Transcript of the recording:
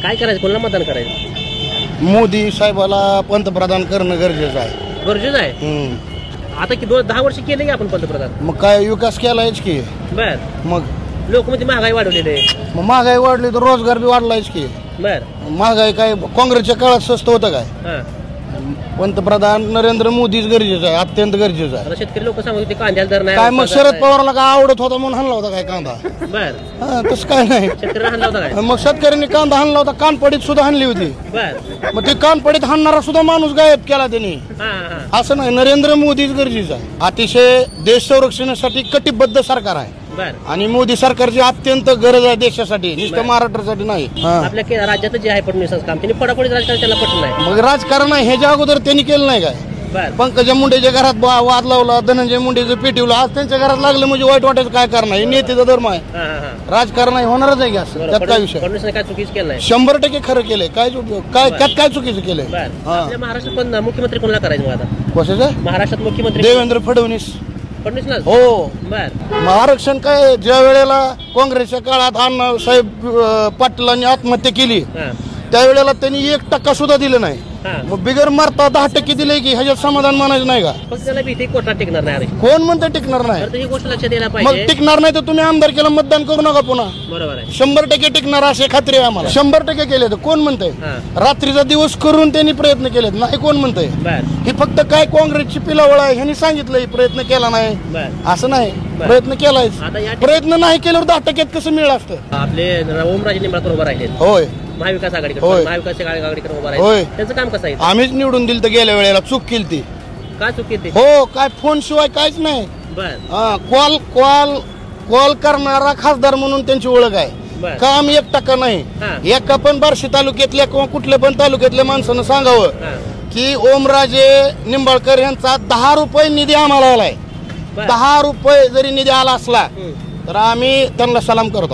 काय करायचं, कोणाला मतदान करायचं? मोदी साहेबाला पंतप्रधान करणं गरजेचं आहे. गरजेचं आहे. आता की 10 वर्ष केले की आपण पंतप्रधान. मग काय विकास केलायच की. बर. मग लोक मध्ये महागाई वाढवलेली आहे. मग महागाई वाढली तर रोजगार बी वाढलायच की. बर. महागाई काय काँग्रेसच्या काळात स्वस्त होतं काय? पंतप्रधान नरेंद्र मोदीच गरजेचं आहे, अत्यंत गरजेचं आहे. शेतकरी लोक सांगत होते कांद्याला दर नाही. काय मग शरद पवारला काय आवडत होता म्हणून हाणला होता काय कांदा? बर. तसं काय नाही. शेतकरी हाणला होता काय? मग शेतकऱ्यांनी कांदा हाणला होता, कानपडीत सुद्धा हाणली होती. बर. मग ते कानपडीत हाणणारा सुद्धा माणूस गायब केला त्यांनी. असं नाही, नरेंद्र मोदीच गरजेचं आहे. अतिशय देश संरक्षणासाठी कटिबद्ध सरकार आहे आणि मोदी सरकारची अत्यंत गरज आहे देशासाठी, नुसतं महाराष्ट्रासाठी नाही. आपल्या राज्यात जे आहे फडणवीस काम त्यांनी फडाफडीत राजकारण त्याला पटलं नाही. मग राजकारण आहे ह्याच्या अगोदर त्यांनी केलं नाही काय? पंकजा मुंडेच्या घरात वाद लावला, धनंजय मुंडेचं पेटवलं, आज त्यांच्या घरात लागलं म्हणजे वाईट वाटायचं काय करणार? हे नेतेचा धर्म आहे, राजकारण आहे, होणारच आहे. असं त्यात काय विषय? फडणवीसने काय चुकीचं केलं नाही. 100% खरं केलंय. काय उपयोग? काय त्यात काय चुकीचं केलंय? आपल्या महाराष्ट्रात पण मुख्यमंत्री कोणाला करायचं मग आता? कशाचं? महाराष्ट्रात मुख्यमंत्री देवेंद्र फडणवीस. फडणवीसला? हो. बर. महारक्षण काय, ज्या वेळेला काँग्रेसच्या काळात अण्णासाहेब पाटलांनी आत्महत्या केली त्यावेळेला त्यांनी 1% सुद्धा दिलं नाही. मग बिगर मारता 10% दिले की ह्याच्यात समाधान मानायचं नाही का? फक्त त्याला भीती कोर्टात टिकणार नाही. कोण म्हणतं टिकणार नाही? ही गोष्ट लक्षात द्यायला मग पाहिजे. टिकणार नाही तर तुम्ही आमदारकीला मतदान करू नका पुन्हा. बरोबर आहे. 100% टिकणार असे खात्री आहे आम्हाला. 100% केले तर कोण म्हणतंय? रात्रीचा दिवस करून त्यांनी प्रयत्न केलेत नाही, कोण म्हणतंय? हे फक्त काय काँग्रेसची पिलावळ आहे ह्यांनी सांगितलंय, प्रयत्न केला नाही असं नाही, प्रयत्न केलाय. प्रयत्न नाही केल्यावर 10% कसं मिळालं असतं? आपले ओमराजे निंबाळकर उभा राहिले. होय. महाविकास आघाडीकडे, महाविकास आघाडीकडे उभा राहिले. त्यांचं काम कसं आहे? आम्हीच निवडून दिलं तर गेल्या वेळेला चूक केली ती. काय चूक केली? हो, काय फोन शिवाय काहीच नाही. कॉल करणारा खासदार म्हणून त्यांची ओळख आहे. काम 1% नाही. एका पण बार्शी तालुक्यातल्या किंवा कुठल्या पण तालुक्यातल्या माणसानं सांगावं की ओमराजे निंबाळकर यांचा 10 रुपये निधी आम्हाला आलाय. 10 रुपये जरी निधी आला असला तर आम्ही त्यांना सलाम करतो.